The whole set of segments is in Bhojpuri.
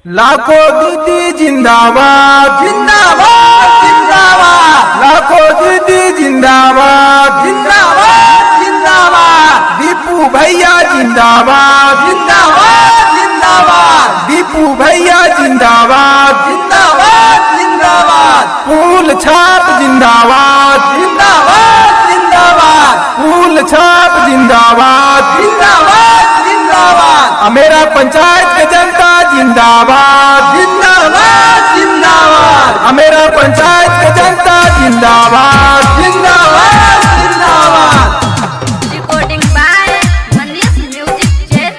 लाखों दीदी जिंदाबाद जिंदाबाद जिंदाबाद। लाखों दीदी जिंदाबाद जिंदाबाद जिंदाबाद। दीपू भैया जिंदाबाद जिंदाबाद जिंदाबाद। दीपू भैया जिंदाबाद जिंदाबाद जिंदाबाद। फूल छाप जिंदाबाद जिंदाबाद जिंदाबाद। फूल छाप जिंदाबाद जिंदाबाद जिंदाबाद। मेरा पंचायत के जनता जिंदाबाद जिंदाबाद जिंदाबाद। मेरा पंचायत के जनता जिंदाबाद जिंदाबाद जिंदाबाद। रिकॉर्डिंग बाय मनीष म्यूजिक चेत।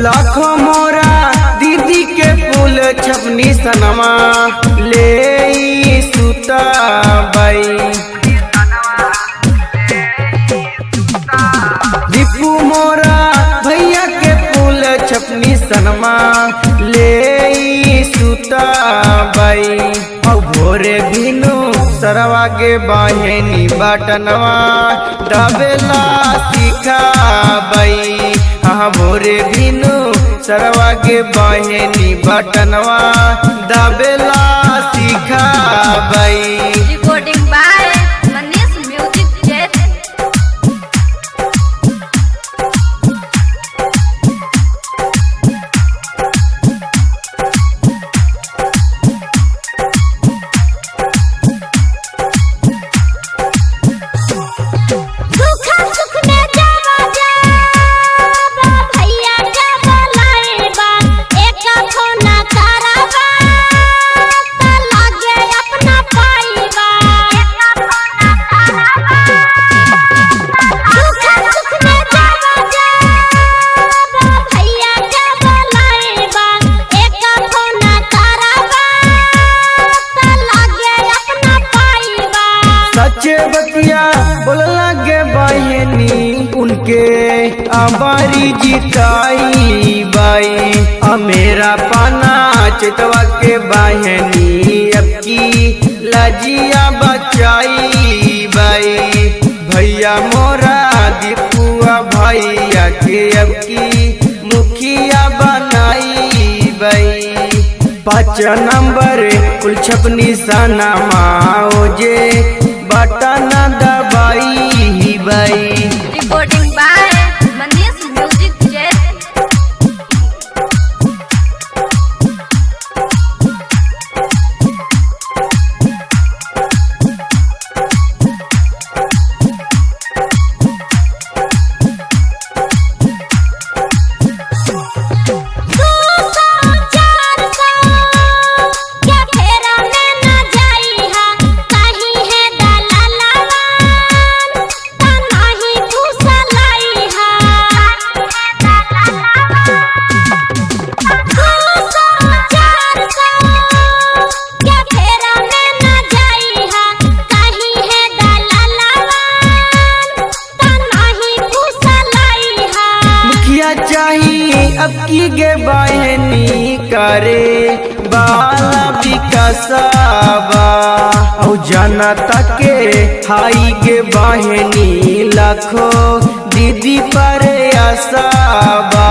लाखों मोरा दीदी के फूल छपनी सनमा ले सुता बाई। दीपू मोरा भैया के फूल छपनी सनमा ले सुता बाई। और भोरे भीनु सरवा के बाहेनी बाटनवा दाबेला सीखा बाई। हाँ भोरे भीनु सरवा के बाहेनी बटनवा दाबेला सीखा बाई। रिकॉर्डिंग बाय मनीष म्यूजिक चेत। सच्चे बतिया बोल लगे बहनी उनके अबारी जिताई बाई। मेरा पाना चितवा के बहनी अब की लजिया बचाई बाई। भैया मोरा दीपुआ भैया के अब की मुखिया बनाई बाई। 5 नंबर कुल छपनी सना माओजे बटन दबाई बाई। रिकॉर्डिंग बाय मनीष म्यूजिक चेत। अब की गे बहनी करे बाला विकासबा। औ जनता के हाई गे बहनी लाखों दीदी पर आसाबा।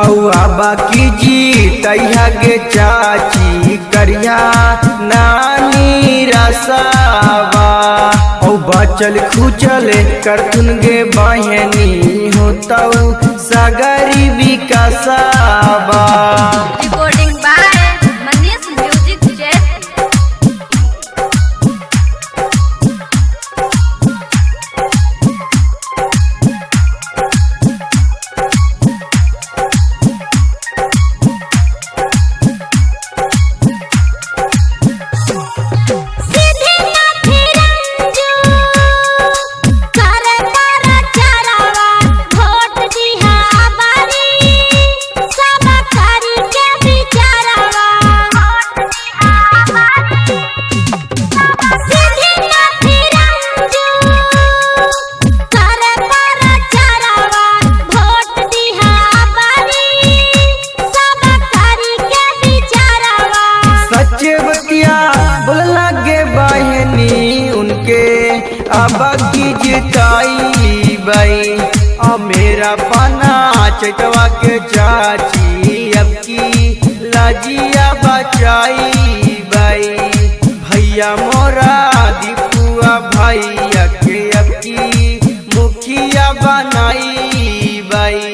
औ आबा की जी तैया गे चाची करिया नानी रसाबा। औ बचल खुचल करथुन गे बहनी होता सागरी विकासबा। रिकॉर्डिंग बाय मनीष म्यूजिक चेत। मेरा पाना चटवा के चाची अब की लाजिया बचाई बाई। भैया मोरा दीपुआ भैया के अब की मुखिया बनाई बाई।